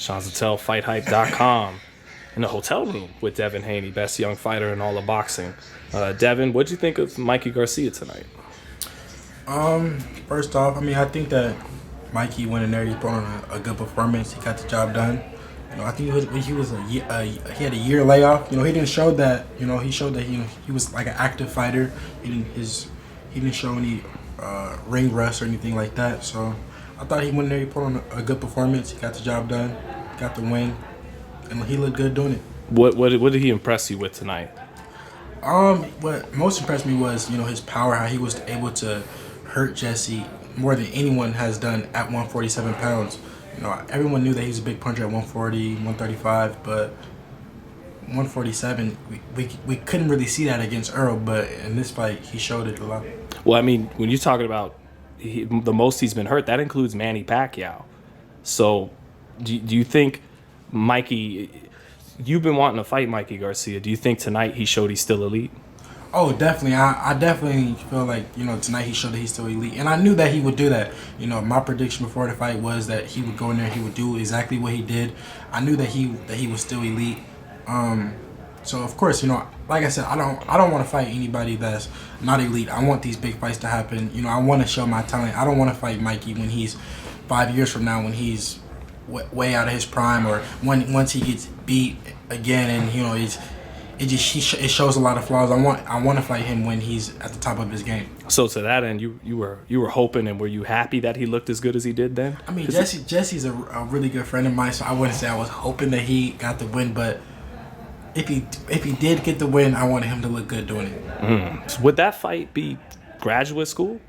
Sean Zattel, FightHype.com. In the hotel room with Devin Haney, best young fighter in all of boxing. Devin, what'd you think of Mikey Garcia tonight? First off, I think that Mikey went in there. He put on a good performance. He got the job done. I think he had a year layoff. He didn't show that. He showed that he was like an active fighter. He didn't show any ring rust or anything like that. So I thought he went in there. He put on a good performance. He got the job done. Got the win. And he looked good doing it. What did he impress you with tonight? What most impressed me was, his power, how he was able to hurt Jessie more than anyone has done at 147 pounds. Everyone knew that he was a big puncher at 140, 135, but 147, we couldn't really see that against Earl, but in this fight, he showed it a lot. Well, when you're talking about the most he's been hurt, that includes Manny Pacquiao. So do you think Mikey, you've been wanting to fight Mikey Garcia. Do you think tonight he showed he's still elite? Oh, definitely. I definitely feel like, tonight he showed that he's still elite. And I knew that he would do that. My prediction before the fight was that he would go in there, he would do exactly what he did. I knew that he was still elite. So of course, like I said, I don't want to fight anybody that's not elite. I want these big fights to happen. I want to show my talent. I don't want to fight Mikey when he's 5 years from now, when he's way out of his prime, or once he gets beat again, and it shows a lot of flaws. I want to fight him when he's at the top of his game. So to that end, you were hoping, and were you happy that he looked as good as he did then? Jesse's a really good friend of mine, so I wouldn't say I was hoping that he got the win, but if he did get the win, I wanted him to look good doing it. So would that fight be graduate school,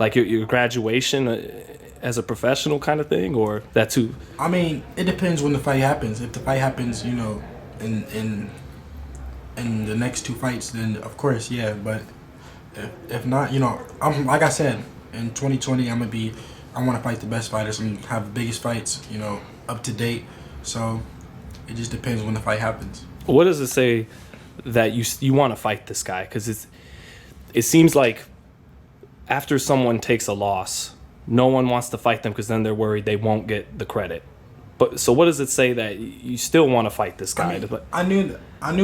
like your graduation as a professional kind of thing, or that too? It depends when the fight happens. If the fight happens, in the next two fights, then of course, yeah. But if not, I'm like I said, in 2020, I want to fight the best fighters and have the biggest fights, up to date. So it just depends when the fight happens. What does it say that you want to fight this guy? Because it seems like after someone takes a loss, no one wants to fight them because then they're worried they won't get the credit. But so what does it say that you still want to fight this guy? I knew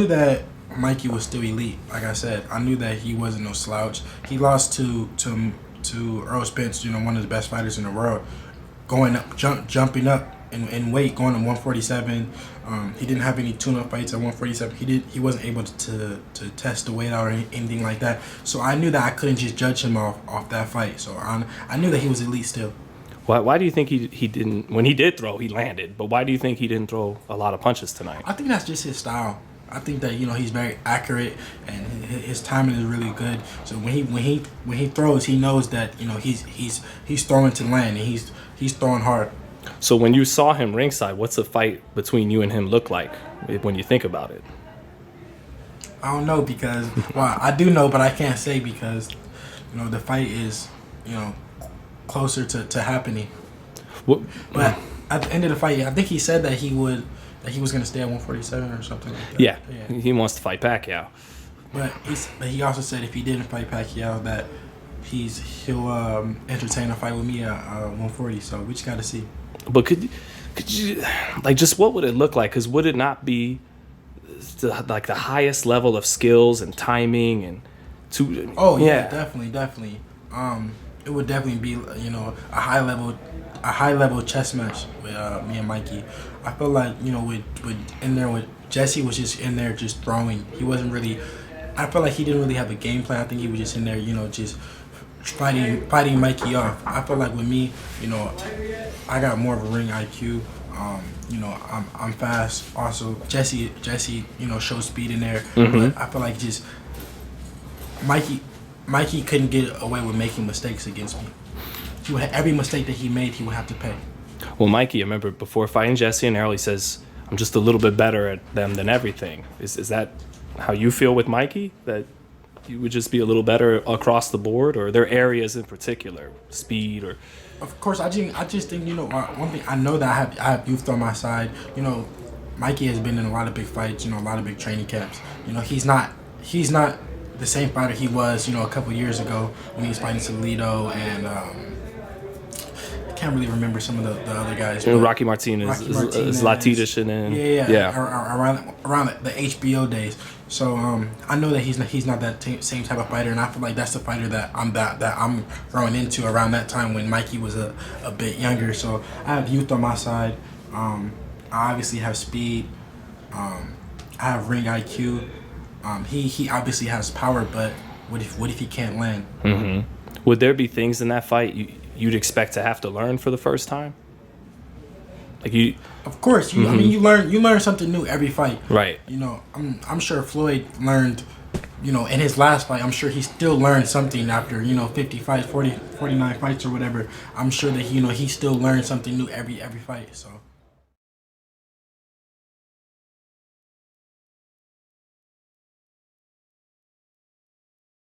that Mikey was still elite. Like I said, I knew that he wasn't no slouch. He lost to Earl Spence, one of the best fighters in the world, going up, jumping up in weight, going to 147. He didn't have any tune-up fights at 147. He wasn't able to test the weight out or anything like that. So I knew that I couldn't just judge him off that fight. So I knew that he was elite still. Why do you think he didn't? When he did throw, he landed. But why do you think he didn't throw a lot of punches tonight? I think that's just his style. I think that he's very accurate and his timing is really good. So when he throws, he knows that he's throwing to land, and he's throwing hard. So when you saw him ringside, what's a fight between you and him look like when you think about it? I don't know, because I do know, but I can't say because the fight is closer to happening. But at the end of the fight, I think he said that he was going to stay at 147 or something like that. Yeah, he wants to fight Pacquiao. But he also said if he didn't fight Pacquiao, that he'll entertain a fight with me at 140. So we just got to see. But could you just what would it look like? Because would it not be the highest level of skills and timing and Oh yeah, definitely. It would definitely be a high level chess match with me and Mikey. I feel like with Jessie was just in there just throwing. He wasn't really. I feel like he didn't really have a game plan. I think he was just in there just fighting Mikey off. I feel like with me, I got more of a ring IQ. I'm fast. Also, Jessie, shows speed in there. Mm-hmm. But I feel like just Mikey couldn't get away with making mistakes against me. Every mistake that he made, he would have to pay. Well, Mikey, I remember before fighting Jessie and Errol, he says, "I'm just a little bit better at them than everything." Is that how you feel with Mikey? That you would just be a little better across the board, or are there areas in particular, speed or? Of course, I just think one thing I know that I have youth on my side. Mikey has been in a lot of big fights. A lot of big training camps. He's not the same fighter he was a couple years ago when he was fighting Toledo and can't really remember some of the other guys. And Rocky Martinez, Martinez, Latita and then around the HBO days. So I know that he's not that same type of fighter, and I feel like that's the fighter that I'm growing into around that time when Mikey was a bit younger. So I have youth on my side. I obviously have speed. I have ring IQ. He obviously has power, but what if he can't land? Mm-hmm. Would there be things in that fight you'd expect to have to learn for the first time? Like you, of course, I mean, you learn something new every fight. Right. You know, I'm sure Floyd learned, you know, in his last fight. I'm sure he still learned something after 50 fights, 49 fights or whatever. I'm sure that he still learned something new every fight. So.